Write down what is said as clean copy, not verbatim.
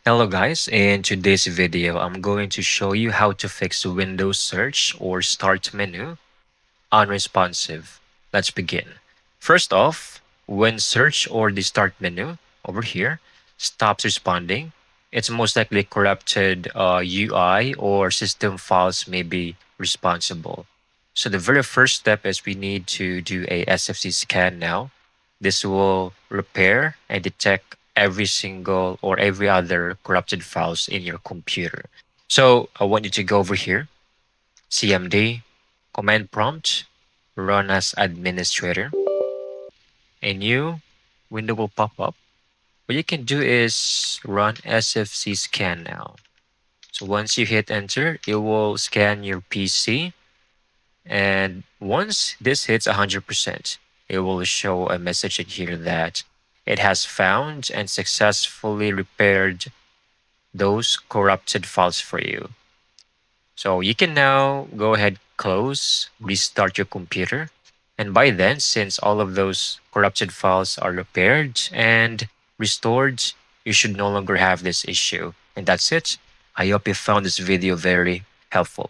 Hello guys, in today's video, I'm going to show you how to fix Windows search or start menu unresponsive. Let's begin. First off, when search or the start menu over here stops responding, it's most likely corrupted UI or system files may be responsible. So the very first step is we need to do a SFC scan now. This will repair and detect every single or every other corrupted files in your computer. So I want you to go over here, CMD, command prompt, run as administrator. A new window will pop up. What you can do is run SFC scan now. So once you hit enter, it will scan your PC. And once this hits 100%, it will show a message in here that it has found and successfully repaired those corrupted files for you. So you can now go ahead, close, restart your computer. And by then, since all of those corrupted files are repaired and restored, you should no longer have this issue. And that's it. I hope you found this video very helpful.